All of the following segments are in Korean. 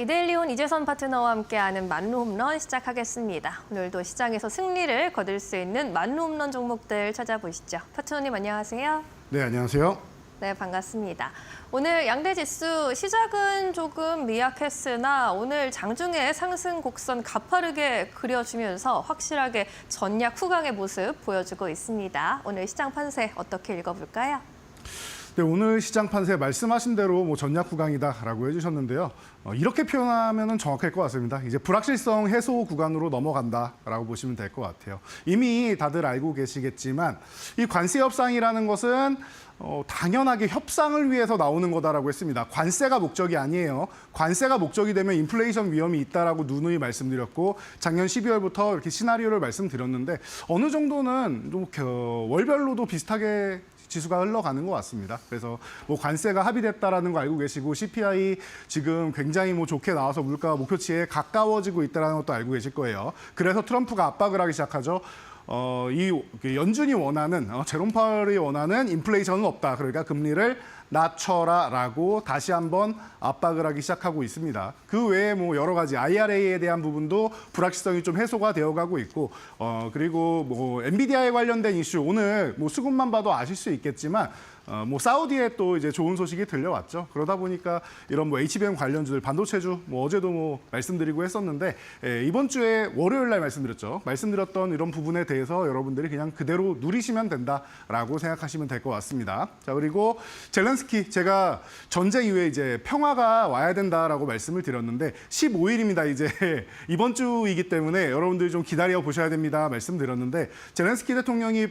이데일리온 이재선 파트너와 함께하는 만루 홈런 시작하겠습니다. 오늘도 시장에서 승리를 거둘 수 있는 만루 홈런 종목들 찾아보시죠. 파트너님 안녕하세요. 네, 안녕하세요. 네, 반갑습니다. 오늘 양대 지수 시작은 조금 미약했으나 오늘 장중에 상승 곡선 가파르게 그려주면서 확실하게 전략 후강의 모습 보여주고 있습니다. 오늘 시장 판세 어떻게 읽어볼까요? 네, 오늘 시장 판세 말씀하신 대로 전략 후강이다라고 해주셨는데요. 이렇게 표현하면 정확할 것 같습니다. 이제 불확실성 해소 구간으로 넘어간다라고 보시면 될 것 같아요. 이미 다들 알고 계시겠지만 이 관세 협상이라는 것은 당연하게 협상을 위해서 나오는 거다라고 했습니다. 관세가 목적이 아니에요. 관세가 목적이 되면 인플레이션 위험이 있다라고 누누이 말씀드렸고 작년 12월부터 이렇게 시나리오를 말씀드렸는데 어느 정도는 좀 월별로도 비슷하게 지수가 흘러가는 것 같습니다. 그래서 관세가 합의됐다라는 거 알고 계시고 CPI 지금 굉장히 좋게 나와서 물가가 목표치에 가까워지고 있다는 것도 알고 계실 거예요. 그래서 트럼프가 압박을 하기 시작하죠. 이 연준이 원하는 제롬 파월이 원하는 인플레이션은 없다. 그러니까 금리를 낮춰라라고 다시 한번 압박을 하기 시작하고 있습니다. 그 외에 여러 가지 IRA에 대한 부분도 불확실성이 좀 해소가 되어가고 있고 그리고 엔비디아에 관련된 이슈 오늘 수급만 봐도 아실 수 있겠지만 사우디에 또 이제 좋은 소식이 들려왔죠. 그러다 보니까 이런 HBM 관련주들 반도체주 어제도 말씀드리고 했었는데 이번 주에 월요일 날 말씀드렸죠. 말씀드렸던 이런 부분에 대해서 여러분들이 그냥 그대로 누리시면 된다라고 생각하시면 될 것 같습니다. 자, 그리고 젤렌스키 제가 전쟁 이후에 이제 평화가 와야 된다라고 말씀을 드렸는데 15일입니다. 이제 이번 주이기 때문에 여러분들이 좀 기다려 보셔야 됩니다. 말씀드렸는데 젤렌스키 대통령이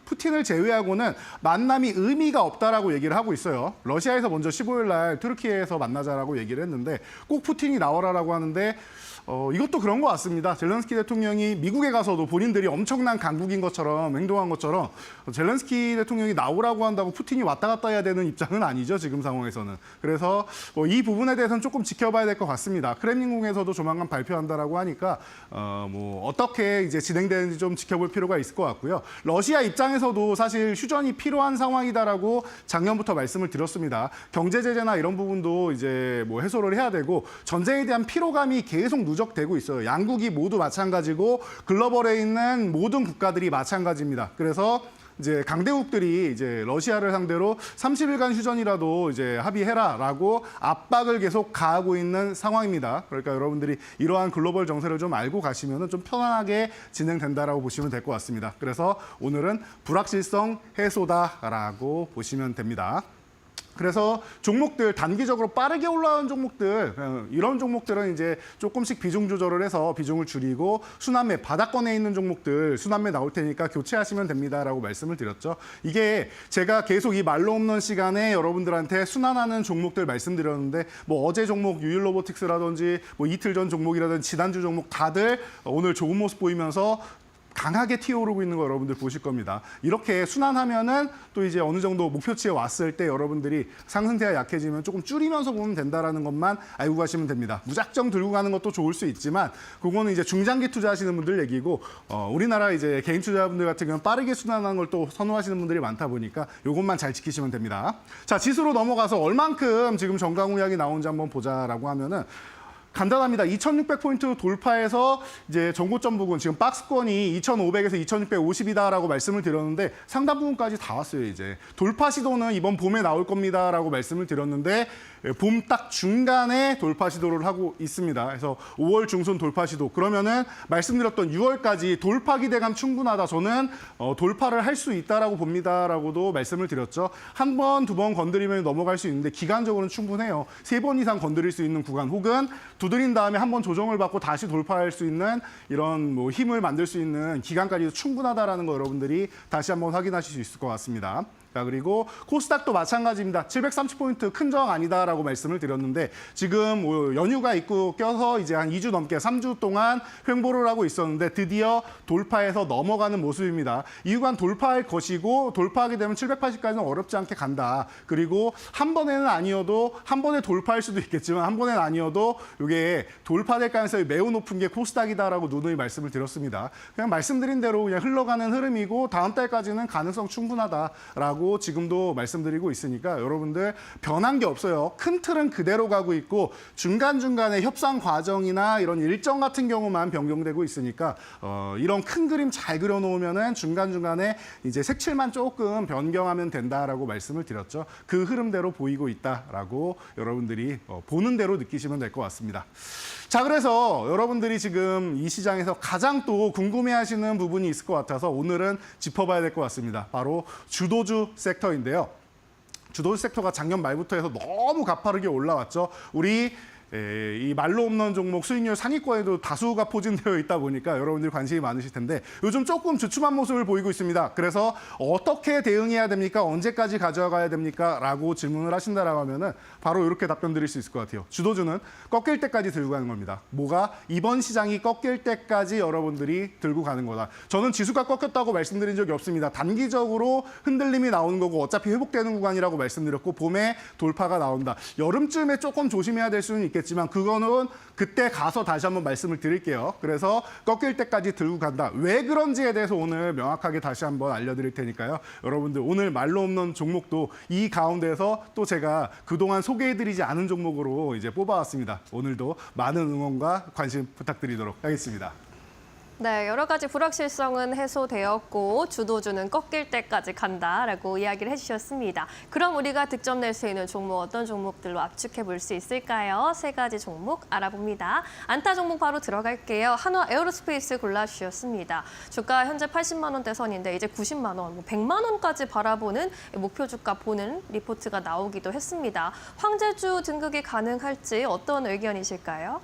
푸틴을 제외하고는 만남이 의미가 없다라고 얘기를 하고 있어요. 러시아에서 먼저 15일 날 투르키에서 만나자라고 얘기를 했는데 꼭 푸틴이 나오라라고 하는데 이것도 그런 것 같습니다. 젤렌스키 대통령이 미국에 가서도 본인들이 엄청난 강국인 것처럼 행동한 것처럼 젤렌스키 대통령이 나오라고 한다고 푸틴이 왔다 갔다 해야 되는 입장은 아니죠. 지금 상황에서는. 그래서 이 부분에 대해서는 조금 지켜봐야 될 것 같습니다. 크렘린궁에서도 조만간 발표한다라고 하니까 어떻게 이제 진행되는지 좀 지켜볼 필요가 있을 것 같고요. 러시아 입장에서도 사실 휴전이 필요한 상황이다라고 작년부터 말씀을 드렸습니다. 경제 제재나 이런 부분도 이제 해소를 해야 되고 전쟁에 대한 피로감이 계속 누적되고 있어요. 양국이 모두 마찬가지고 글로벌에 있는 모든 국가들이 마찬가지입니다. 그래서 이제 강대국들이 이제 러시아를 상대로 30일간 휴전이라도 이제 합의해라라고 압박을 계속 가하고 있는 상황입니다. 그러니까 여러분들이 이러한 글로벌 정세를 좀 알고 가시면은 좀 편안하게 진행된다라고 보시면 될 것 같습니다. 그래서 오늘은 불확실성 해소다라고 보시면 됩니다. 그래서 종목들 단기적으로 빠르게 올라오는 종목들 이런 종목들은 이제 조금씩 비중 조절을 해서 비중을 줄이고 순환매 바닥권에 있는 종목들 순환매 나올 테니까 교체하시면 됩니다라고 말씀을 드렸죠. 이게 제가 계속 이 말로 없는 시간에 여러분들한테 순환하는 종목들 말씀드렸는데 어제 종목 유일로보틱스라든지 이틀 전 종목이라든지 지난주 종목 다들 오늘 좋은 모습 보이면서 강하게 튀어오르고 있는 거 여러분들 보실 겁니다. 이렇게 순환하면은 또 이제 어느 정도 목표치에 왔을 때 여러분들이 상승세가 약해지면 조금 줄이면서 보면 된다라는 것만 알고 가시면 됩니다. 무작정 들고 가는 것도 좋을 수 있지만 그거는 이제 중장기 투자하시는 분들 얘기고 우리나라 이제 개인 투자분들 같은 경우는 빠르게 순환하는 걸 또 선호하시는 분들이 많다 보니까 이것만 잘 지키시면 됩니다. 자, 지수로 넘어가서 얼만큼 지금 정강우약이 나오는지 한번 보자라고 하면은 간단합니다. 2,600포인트 돌파해서 이제 전고점 부분 지금 박스권이 2,500에서 2,650이다라고 말씀을 드렸는데 상단 부분까지 다 왔어요. 이제 돌파 시도는 이번 봄에 나올 겁니다라고 말씀을 드렸는데 봄 딱 중간에 돌파 시도를 하고 있습니다. 그래서 5월 중순 돌파 시도 그러면은 말씀드렸던 6월까지 돌파 기대감 충분하다. 저는 돌파를 할 수 있다라고 봅니다라고도 말씀을 드렸죠. 한 번, 두 번 건드리면 넘어갈 수 있는데 기간적으로는 충분해요. 3번 이상 건드릴 수 있는 구간 혹은 두드린 다음에 한 번 조정을 받고 다시 돌파할 수 있는 이런 힘을 만들 수 있는 기간까지도 충분하다라는 거 여러분들이 다시 한번 확인하실 수 있을 것 같습니다. 자, 그리고 코스닥도 마찬가지입니다. 730포인트 큰 저항 아니다라고 말씀을 드렸는데 지금 연휴가 있고 껴서 이제 한 2주 넘게 3주 동안 횡보를 하고 있었는데 드디어 돌파해서 넘어가는 모습입니다. 이 구간 돌파할 것이고 돌파하게 되면 780까지는 어렵지 않게 간다. 그리고 한 번에는 아니어도 한 번에 돌파할 수도 있겠지만 한 번에는 아니어도 이게 돌파될 가능성이 매우 높은 게 코스닥이다라고 누누이 말씀을 드렸습니다. 그냥 말씀드린 대로 그냥 흘러가는 흐름이고 다음 달까지는 가능성 충분하다라고 라고 지금도 말씀드리고 있으니까 여러분들 변한 게 없어요. 큰 틀은 그대로 가고 있고 중간중간에 협상 과정이나 이런 일정 같은 경우만 변경되고 있으니까 이런 큰 그림 잘 그려놓으면은 중간중간에 이제 색칠만 조금 변경하면 된다라고 말씀을 드렸죠. 그 흐름대로 보이고 있다라고 여러분들이 보는 대로 느끼시면 될 것 같습니다. 자, 그래서 여러분들이 지금 이 시장에서 가장 또 궁금해하시는 부분이 있을 것 같아서 오늘은 짚어봐야 될 것 같습니다. 바로 주도주 섹터인데요. 주도주 섹터가 작년 말부터 해서 너무 가파르게 올라왔죠. 우리 이 말로 없는 종목 수익률 상위권에도 다수가 포진되어 있다 보니까 여러분들이 관심이 많으실 텐데 요즘 조금 주춤한 모습을 보이고 있습니다. 그래서 어떻게 대응해야 됩니까? 언제까지 가져가야 됩니까? 라고 질문을 하신다라고 하면은 바로 이렇게 답변 드릴 수 있을 것 같아요. 주도주는 꺾일 때까지 들고 가는 겁니다. 뭐가? 이번 시장이 꺾일 때까지 여러분들이 들고 가는 거다. 저는 지수가 꺾였다고 말씀드린 적이 없습니다. 단기적으로 흔들림이 나오는 거고 어차피 회복되는 구간이라고 말씀드렸고 봄에 돌파가 나온다. 여름쯤에 조금 조심해야 될 수는 있겠지만 그거는 그때 가서 다시 한번 말씀을 드릴게요. 그래서 꺾일 때까지 들고 간다. 왜 그런지에 대해서 오늘 명확하게 다시 한번 알려드릴 테니까요. 여러분들 오늘 말로 없는 종목도 이 가운데서 또 제가 그동안 소개해드리지 않은 종목으로 이제 뽑아왔습니다. 오늘도 많은 응원과 관심 부탁드리도록 하겠습니다. 네, 여러 가지 불확실성은 해소되었고 주도주는 꺾일 때까지 간다라고 이야기를 해주셨습니다. 그럼 우리가 득점 낼 수 있는 종목 어떤 종목들로 압축해 볼 수 있을까요? 세 가지 종목 알아봅니다. 안타 종목 바로 들어갈게요. 한화 에어로스페이스 골라주셨습니다. 주가 현재 80만 원대 선인데 이제 90만 원, 100만 원까지 바라보는 목표 주가 보는 리포트가 나오기도 했습니다. 황제주 등극이 가능할지 어떤 의견이실까요?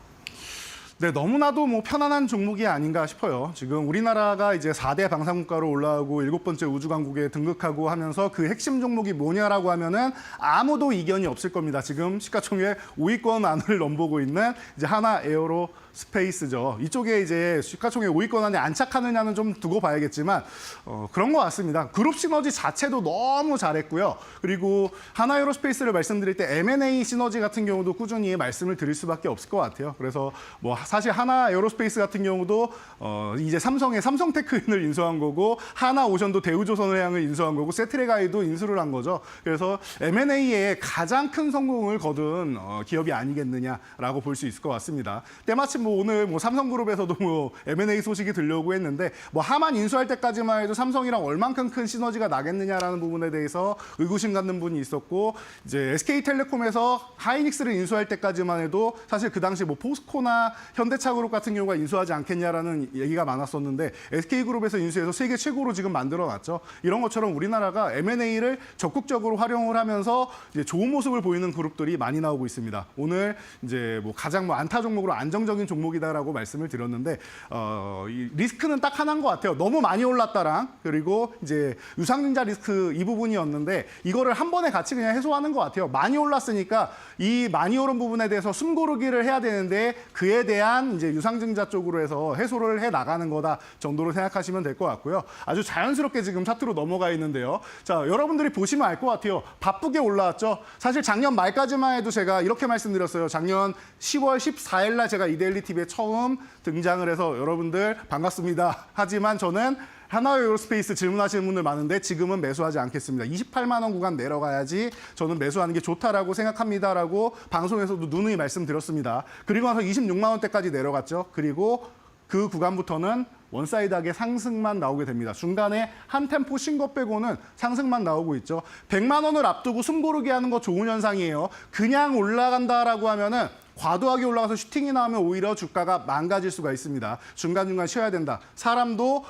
네, 너무나도 뭐 편안한 종목이 아닌가 싶어요. 지금 우리나라가 이제 4대 방산국가로 올라오고 7번째 우주강국에 등극하고 하면서 그 핵심 종목이 뭐냐라고 하면은 아무도 이견이 없을 겁니다. 지금 시가총액 5위권 안을 넘보고 있는 이제 하나 에어로 스페이스죠. 이쪽에 이제 시가총액 5위권 안에 안착하느냐는 좀 두고 봐야겠지만 그런 것 같습니다. 그룹 시너지 자체도 너무 잘했고요. 그리고 하나 에어로스페이스를 말씀드릴 때 M&A 시너지 같은 경우도 꾸준히 말씀을 드릴 수밖에 없을 것 같아요. 그래서 뭐 사실 하나 에어로스페이스 같은 경우도 이제 삼성의 삼성테크인을 인수한 거고 하나 오션도 대우조선해양을 인수한 거고 세트레가이도 인수를 한 거죠. 그래서 M&A에 가장 큰 성공을 거둔 기업이 아니겠느냐라고 볼 수 있을 것 같습니다. 때마침 뭐 오늘 뭐 삼성그룹에서도 뭐 M&A 소식이 들려오고 했는데 뭐 하만 인수할 때까지만 해도 삼성이랑 얼만큼 큰 시너지가 나겠느냐라는 부분에 대해서 의구심 갖는 분이 있었고 이제 SK텔레콤에서 하이닉스를 인수할 때까지만 해도 사실 그 당시 뭐 포스코나 현대차그룹 같은 경우가 인수하지 않겠냐라는 얘기가 많았었는데 SK그룹에서 인수해서 세계 최고로 지금 만들어놨죠. 이런 것처럼 우리나라가 M&A를 적극적으로 활용을 하면서 이제 좋은 모습을 보이는 그룹들이 많이 나오고 있습니다. 오늘 이제 뭐 가장 뭐 안타 종목으로 안정적인 종목이다라고 말씀을 드렸는데 이 리스크는 딱 하나인 것 같아요. 너무 많이 올랐다랑 그리고 이제 유상증자 리스크 이 부분이었는데 이거를 한 번에 같이 그냥 해소하는 것 같아요. 많이 올랐으니까 이 많이 오른 부분에 대해서 숨고르기를 해야 되는데 그에 대한 이제 유상증자 쪽으로 해서 해소를 해 나가는 거다 정도로 생각하시면 될 것 같고요. 아주 자연스럽게 지금 차트로 넘어가 있는데요. 자, 여러분들이 보시면 알 것 같아요. 바쁘게 올라왔죠. 사실 작년 말까지만 해도 제가 이렇게 말씀드렸어요. 작년 10월 14일 날 제가 이데일리 TV에 처음 등장을 해서 여러분들 반갑습니다. 하지만 저는 하나 에어로스페이스 질문하시는 분들 많은데 지금은 매수하지 않겠습니다. 28만 원 구간 내려가야지 저는 매수하는 게 좋다라고 생각합니다라고 방송에서도 누누이 말씀드렸습니다. 그리고 나서 26만 원대까지 내려갔죠. 그리고 그 구간부터는 원사이드하게 상승만 나오게 됩니다. 중간에 한 템포 쉰 것 빼고는 상승만 나오고 있죠. 100만 원을 앞두고 숨고르기 하는 거 좋은 현상이에요. 그냥 올라간다라고 하면은 과도하게 올라가서 슈팅이 나오면 오히려 주가가 망가질 수가 있습니다. 중간중간 쉬어야 된다. 사람도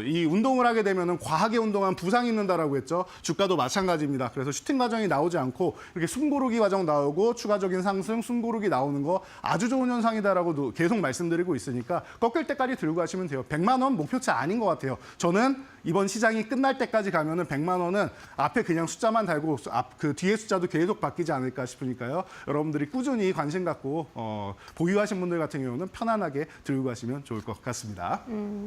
이 운동을 하게 되면은 과하게 운동하면 부상이 있는다라고 했죠. 주가도 마찬가지입니다. 그래서 슈팅 과정이 나오지 않고 이렇게 숨고르기 과정 나오고 추가적인 상승, 숨고르기 나오는 거 아주 좋은 현상이다라고 계속 말씀드리고 있으니까 꺾일 때까지 들고 가시면 돼요. 100만 원 목표치 아닌 것 같아요. 저는 이번 시장이 끝날 때까지 가면은 100만 원은 앞에 그냥 숫자만 달고 그 뒤에 숫자도 계속 바뀌지 않을까 싶으니까요. 여러분들이 꾸준히 관심 같고 보유하신 분들 같은 경우는 편안하게 들고 가시면 좋을 것 같습니다.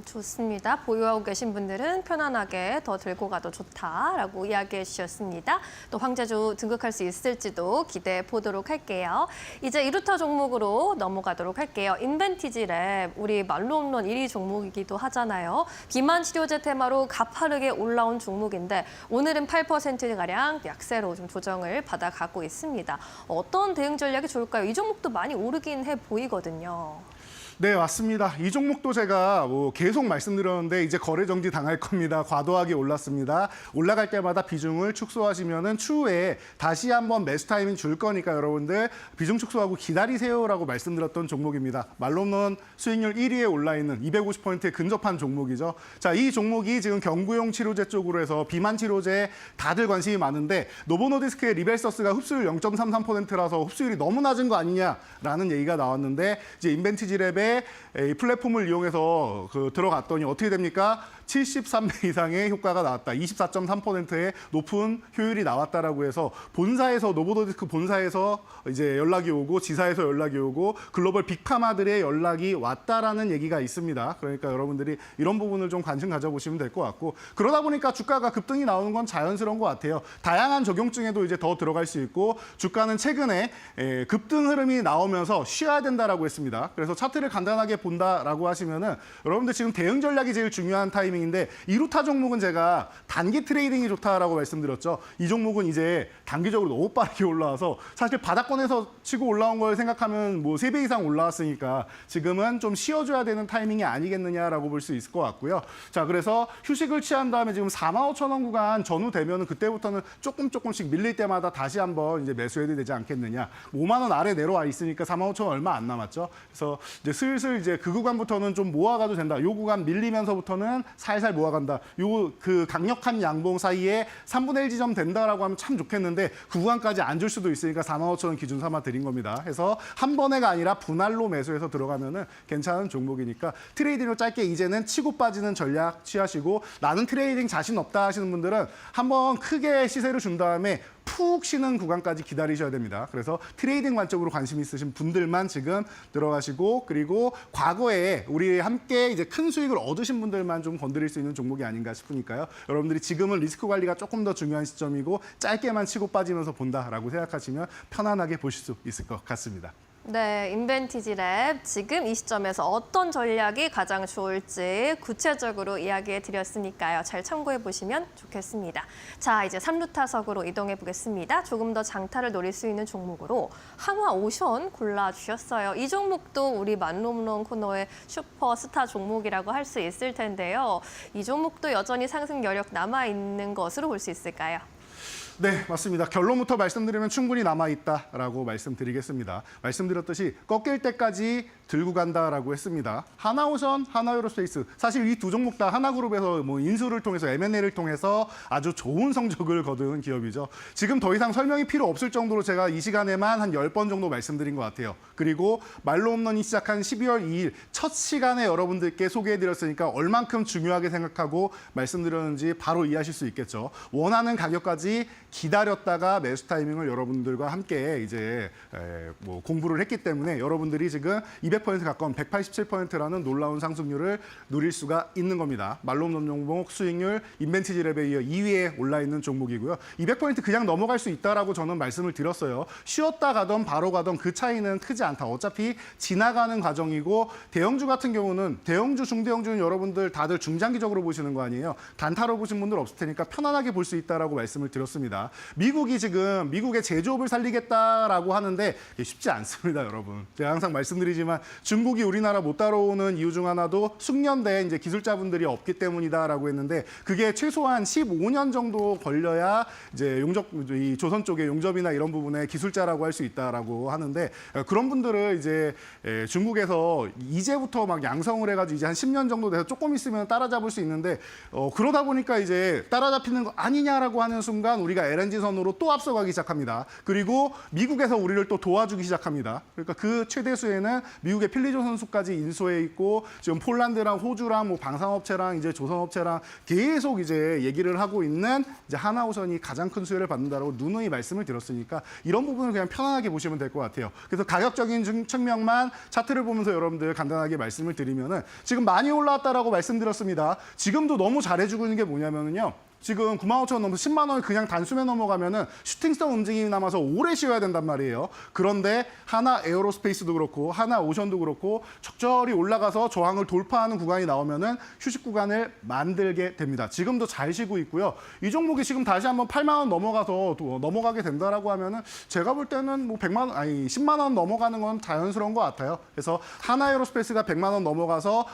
좋습니다. 보유하고 계신 분들은 편안하게 더 들고 가도 좋다라고 이야기해 주셨습니다. 또 황제주 등극할 수 있을지도 기대해 보도록 할게요. 이제 이루타 종목으로 넘어가도록 할게요. 인벤티지랩, 우리 말로 없는 1위 종목이기도 하잖아요. 비만 치료제 테마로 가파르게 올라온 종목인데 오늘은 8%가량 약세로 좀 조정을 받아가고 있습니다. 어떤 대응 전략이 좋을까요? 이 종목도 많이 오르긴 해 보이거든요. 네, 맞습니다. 이 종목도 제가 계속 말씀드렸는데 이제 거래 정지 당할 겁니다. 과도하게 올랐습니다. 올라갈 때마다 비중을 축소하시면은 추후에 다시 한번 매수 타이밍 줄 거니까 여러분들 비중 축소하고 기다리세요라고 말씀드렸던 종목입니다. 말로 없는 수익률 1위에 올라 있는 250포인트에 근접한 종목이죠. 자, 이 종목이 지금 경구용 치료제 쪽으로 해서 비만 치료제 다들 관심이 많은데 노보노디스크의 리벨서스가 흡수율 0.33%라서 흡수율이 너무 낮은 거 아니냐라는 얘기가 나왔는데 이제 인벤티지랩의 이 플랫폼을 이용해서 들어갔더니 어떻게 됩니까? 73배 이상의 효과가 나왔다. 24.3%의 높은 효율이 나왔다라고 해서 본사에서 노보노디스크 본사에서 이제 연락이 오고 지사에서 연락이 오고 글로벌 빅파마들의 연락이 왔다라는 얘기가 있습니다. 그러니까 여러분들이 이런 부분을 좀 관심 가져보시면 될 것 같고 그러다 보니까 주가가 급등이 나오는 건 자연스러운 것 같아요. 다양한 적용증에도 이제 더 들어갈 수 있고 주가는 최근에 급등 흐름이 나오면서 쉬어야 된다라고 했습니다. 그래서 차트를 간단하게 본다라고 하시면은 여러분들 지금 대응 전략이 제일 중요한 타이밍인데 이루타 종목은 제가 단기 트레이딩이 좋다라고 말씀드렸죠. 이 종목은 이제 단기적으로 너무 빠르게 올라와서 사실 바닥권에서 치고 올라온 걸 생각하면 뭐 3배 이상 올라왔으니까 지금은 좀 쉬어줘야 되는 타이밍이 아니겠느냐라고 볼 수 있을 것 같고요. 자, 그래서 휴식을 취한 다음에 지금 45,000원 구간 전후되면은 그때부터는 조금씩 밀릴 때마다 다시 한번 이제 매수해도 되지 않겠느냐. 5만 원 아래 내려와 있으니까 45,000원 얼마 안 남았죠. 그래서 이제 슬슬 이제 그 구간부터는 좀 모아가도 된다. 요 구간 밀리면서부터는 살살 모아간다. 요 그 강력한 양봉 사이에 3분의 1 지점 된다라고 하면 참 좋겠는데 그 구간까지 안 줄 수도 있으니까 45,000원 기준 삼아 드린 겁니다. 해서 한 번에가 아니라 분할로 매수해서 들어가면은 괜찮은 종목이니까 트레이딩으로 짧게 이제는 치고 빠지는 전략 취하시고 나는 트레이딩 자신 없다 하시는 분들은 한번 크게 시세를 준 다음에 푹 쉬는 구간까지 기다리셔야 됩니다. 그래서 트레이딩 관점으로 관심 있으신 분들만 지금 들어가시고 그리고 과거에 우리 함께 이제 큰 수익을 얻으신 분들만 좀 건드릴 수 있는 종목이 아닌가 싶으니까요. 여러분들이 지금은 리스크 관리가 조금 더 중요한 시점이고 짧게만 치고 빠지면서 본다라고 생각하시면 편안하게 보실 수 있을 것 같습니다. 네, 인벤티지랩 지금 이 시점에서 어떤 전략이 가장 좋을지 구체적으로 이야기해 드렸으니까요. 잘 참고해 보시면 좋겠습니다. 자, 이제 3루타석으로 이동해 보겠습니다. 조금 더 장타를 노릴 수 있는 종목으로 한화오션 골라주셨어요. 이 종목도 우리 만롱롱 코너의 슈퍼스타 종목이라고 할 수 있을 텐데요. 이 종목도 여전히 상승 여력 남아있는 것으로 볼 수 있을까요? 네, 맞습니다. 결론부터 말씀드리면 충분히 남아있다라고 말씀드리겠습니다. 말씀드렸듯이 꺾일 때까지 들고 간다라고 했습니다. 하나오션, 하나유로스페이스. 사실 이 두 종목 다 하나그룹에서 뭐 인수를 통해서 M&A를 통해서 아주 좋은 성적을 거둔 기업이죠. 지금 더 이상 설명이 필요 없을 정도로 제가 이 시간에만 한 10번 정도 말씀드린 것 같아요. 그리고 말로 홈런이 시작한 12월 2일 첫 시간에 여러분들께 소개해드렸으니까 얼만큼 중요하게 생각하고 말씀드렸는지 바로 이해하실 수 있겠죠. 원하는 가격까지 기다렸다가 매수 타이밍을 여러분들과 함께 이제 뭐 공부를 했기 때문에 여러분들이 지금 200% 가까운 187%라는 놀라운 상승률을 누릴 수가 있는 겁니다. 말로 없는 종목 수익률 인벤티지랩에 이어 2위에 올라 있는 종목이고요. 200% 그냥 넘어갈 수 있다라고 저는 말씀을 드렸어요. 쉬었다 가던 바로 가던 그 차이는 크지 않다. 어차피 지나가는 과정이고 대형주 같은 경우는 대형주, 중대형주는 여러분들 다들 중장기적으로 보시는 거 아니에요. 단타로 보신 분들 없을 테니까 편안하게 볼 수 있다라고 말씀을 드렸습니다. 미국이 지금 미국의 제조업을 살리겠다라고 하는데 쉽지 않습니다, 여러분. 제가 항상 말씀드리지만 중국이 우리나라 못 따라오는 이유 중 하나도 숙련된 이제 기술자분들이 없기 때문이다라고 했는데 그게 최소한 15년 정도 걸려야 이제 이 조선 쪽의 용접이나 이런 부분에 기술자라고 할 수 있다라고 하는데 그런 분들을 이제 중국에서 이제부터 막 양성을 해가지고 이제 한 10년 정도 돼서 조금 있으면 따라잡을 수 있는데 그러다 보니까 이제 따라잡히는 거 아니냐라고 하는 순간 우리가 LNG선으로 또 앞서가기 시작합니다. 그리고 미국에서 우리를 또 도와주기 시작합니다. 그러니까 그 최대수에는 미국의 필리조 선수까지 인수해 있고 지금 폴란드랑 호주랑 뭐 방산업체랑 이제 조선업체랑 계속 이제 얘기를 하고 있는 이제 하나오션이 가장 큰 수혜를 받는다라고 누누이 말씀을 드렸으니까 이런 부분을 그냥 편안하게 보시면 될 것 같아요. 그래서 가격적인 측면만 차트를 보면서 여러분들 간단하게 말씀을 드리면은 지금 많이 올라왔다라고 말씀드렸습니다. 지금도 너무 잘해주고 있는 게 뭐냐면요. 지금 95,000원 넘어서 10만 원 그냥 단숨에 넘어가면은 슈팅성 움직임이 남아서 오래 쉬어야 된단 말이에요. 그런데 하나 에어로스페이스도 그렇고 하나 오션도 그렇고 적절히 올라가서 저항을 돌파하는 구간이 나오면은 휴식 구간을 만들게 됩니다. 지금도 잘 쉬고 있고요. 이 종목이 지금 다시 한번 8만 원 넘어가서 넘어가게 된다라고 하면은 제가 볼 때는 뭐 10만 원 넘어가는 건 자연스러운 것 같아요. 그래서 하나 에어로스페이스가 100만 원 넘어가서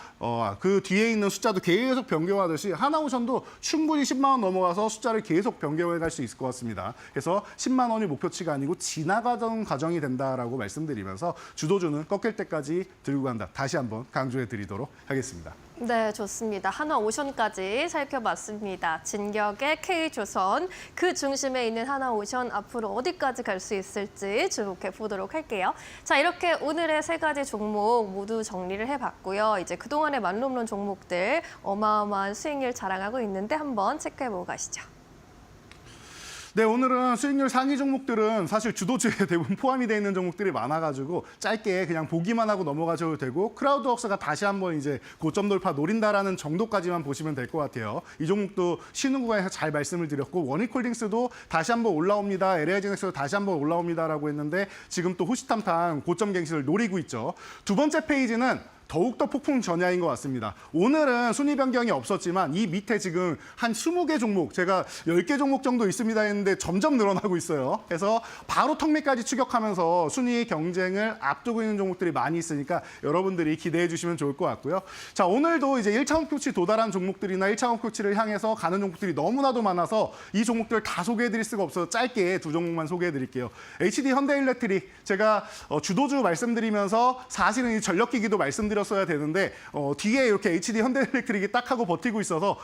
그 뒤에 있는 숫자도 계속 변경하듯이 하나 오션도 충분히 10만 원 넘어가서 숫자를 계속 변경해 갈 수 있을 것 같습니다. 그래서 10만 원이 목표치가 아니고 지나가던 과정이 된다라고 말씀드리면서 주도주는 꺾일 때까지 들고 간다. 다시 한번 강조해 드리도록 하겠습니다. 네, 좋습니다. 하나오션까지 살펴봤습니다. 진격의 K조선, 그 중심에 있는 하나오션 앞으로 어디까지 갈 수 있을지 주목해 보도록 할게요. 자, 이렇게 오늘의 세 가지 종목 모두 정리를 해봤고요. 이제 그동안의 만룸론 종목들 어마어마한 수익률 자랑하고 있는데 한번 체크해보고 가시죠. 네, 오늘은 수익률 상위 종목들은 사실 주도주에 대부분 포함이 되어 있는 종목들이 많아가지고 짧게 그냥 보기만 하고 넘어가셔도 되고 크라우드웍스가 다시 한번 이제 고점 돌파 노린다라는 정도까지만 보시면 될 것 같아요. 이 종목도 쉬는 구간에서 잘 말씀을 드렸고 원익홀딩스도 다시 한번 올라옵니다. LA지넥스도 다시 한번 올라옵니다라고 했는데 지금 또 호시탐탐 고점 갱신을 노리고 있죠. 두 번째 페이지는 더욱더 폭풍 전야인 것 같습니다. 오늘은 순위 변경이 없었지만 이 밑에 지금 한 20개 종목, 제가 10개 종목 정도 있습니다 했는데 점점 늘어나고 있어요. 그래서 바로 턱밑까지 추격하면서 순위 경쟁을 앞두고 있는 종목들이 많이 있으니까 여러분들이 기대해 주시면 좋을 것 같고요. 자, 오늘도 이제 1차 목표치 도달한 종목들이나 1차 목표치를 향해서 가는 종목들이 너무나도 많아서 이 종목들 다 소개해 드릴 수가 없어서 짧게 두 종목만 소개해 드릴게요. HD 현대일렉트릭, 제가 주도주 말씀드리면서 사실은 이 전력기기도 말씀드렸어야 되는데 뒤에 이렇게 HD 현대일렉트릭이 딱 하고 버티고 있어서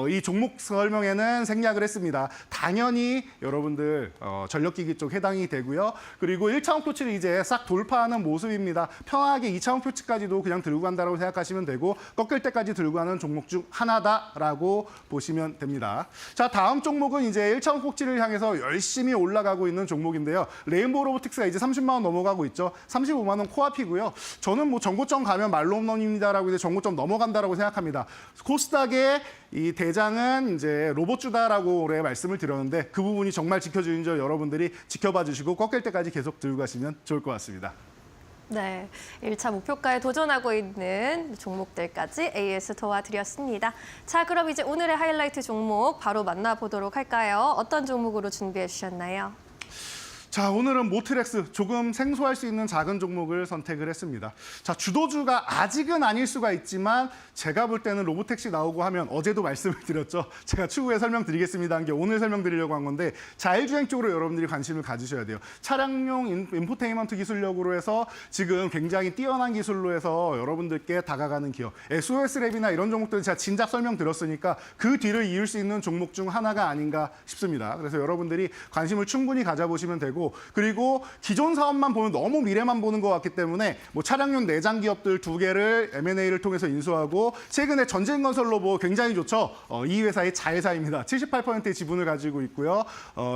이 종목 설명에는 생략을 했습니다. 당연히 여러분들 전력기기 쪽 해당이 되고요. 그리고 1차 목표치를 이제 싹 돌파하는 모습입니다. 편하게 2차 목표치까지도 그냥 들고 간다고 생각하시면 되고 꺾일 때까지 들고 가는 종목 중 하나다라고 보시면 됩니다. 자, 다음 종목은 이제 1차 목표치를 향해서 열심히 올라가고 있는 종목인데요. 레인보우 로보틱스가 이제 30만 원 넘어가고 있죠. 35만 원 코앞이고요. 저는 뭐 전고점 가면 말로 홈런입니다라고 이제 전고점 넘어간다라고 생각합니다. 코스닥의 이 대장은 이제 로봇주다라고 올해 말씀을 드렸는데 그 부분이 정말 지켜주는지 여러분들이 지켜봐 주시고 꺾일 때까지 계속 들고 가시면 좋을 것 같습니다. 네, 1차 목표가에 도전하고 있는 종목들까지 AS 도와드렸습니다. 자, 그럼 이제 오늘의 하이라이트 종목 바로 만나보도록 할까요? 어떤 종목으로 준비해 주셨나요? 자, 오늘은 모트렉스, 조금 생소할 수 있는 작은 종목을 선택을 했습니다. 자, 주도주가 아직은 아닐 수가 있지만 제가 볼 때는 로보택시 나오고 하면 어제도 말씀을 드렸죠. 제가 추후에 설명드리겠습니다 한 게 오늘 설명드리려고 한 건데 자율주행 쪽으로 여러분들이 관심을 가지셔야 돼요. 차량용 인포테인먼트 기술력으로 해서 지금 굉장히 뛰어난 기술로 해서 여러분들께 다가가는 기업. SOS랩이나 이런 종목들은 제가 진작 설명드렸으니까 그 뒤를 이을 수 있는 종목 중 하나가 아닌가 싶습니다. 그래서 여러분들이 관심을 충분히 가져보시면 되고 그리고 기존 사업만 보면 너무 미래만 보는 것 같기 때문에 뭐 차량용 내장 기업들 2개를 M&A를 통해서 인수하고 최근에 전진건설로봇 굉장히 좋죠. 이 회사의 자회사입니다. 78%의 지분을 가지고 있고요.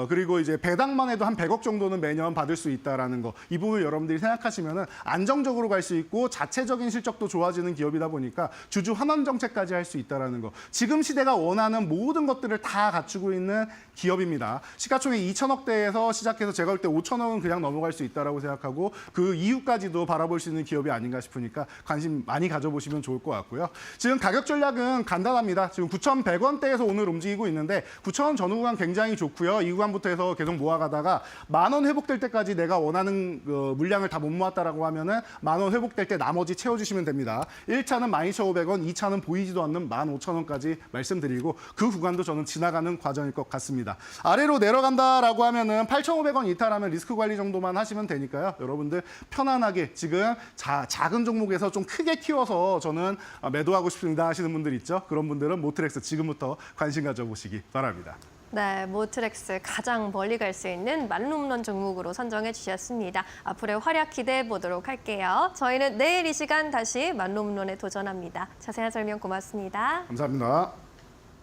그리고 이제 배당만 해도 한 100억 정도는 매년 받을 수 있다라는 거. 이 부분 여러분들이 생각하시면은 안정적으로 갈 수 있고 자체적인 실적도 좋아지는 기업이다 보니까 주주 환원 정책까지 할 수 있다라는 거. 지금 시대가 원하는 모든 것들을 다 갖추고 있는 기업입니다. 시가총액 2천억대에서 시작해서 제가 볼 때 5천억은 그냥 넘어갈 수 있다라고 생각하고 그 이후까지도 바라볼 수 있는 기업이 아닌가 싶으니까 관심 많이 가져보시면 좋을 것 같고요. 지금 가격 전략은 간단합니다. 지금 9,100원대에서 오늘 움직이고 있는데 9,000원 전후 구간 굉장히 좋고요. 이 구간부터 해서 계속 모아가다가 10,000원 회복될 때까지 내가 원하는 물량을 다 못 모았다라고 하면은 10,000원 회복될 때 나머지 채워주시면 됩니다. 1차는 12,500원, 2차는 보이지도 않는 15,000원까지 말씀드리고 그 구간도 저는 지나가는 과정일 것 같습니다. 아래로 내려간다라고 하면은 8,500원 이탈하면 리스크 관리 정도만 하시면 되니까요. 여러분들 편안하게 지금 작은 종목에서 좀 크게 키워서 저는 매도하고 싶습니다 하시는 분들 있죠. 그런 분들은 모트렉스 지금부터 관심 가져보시기 바랍니다. 네, 모트렉스 가장 멀리 갈 수 있는 만룸런 종목으로 선정해 주셨습니다. 앞으로의 활약 기대해 보도록 할게요. 저희는 내일 이 시간 다시 만룸런에 도전합니다. 자세한 설명 고맙습니다. 감사합니다.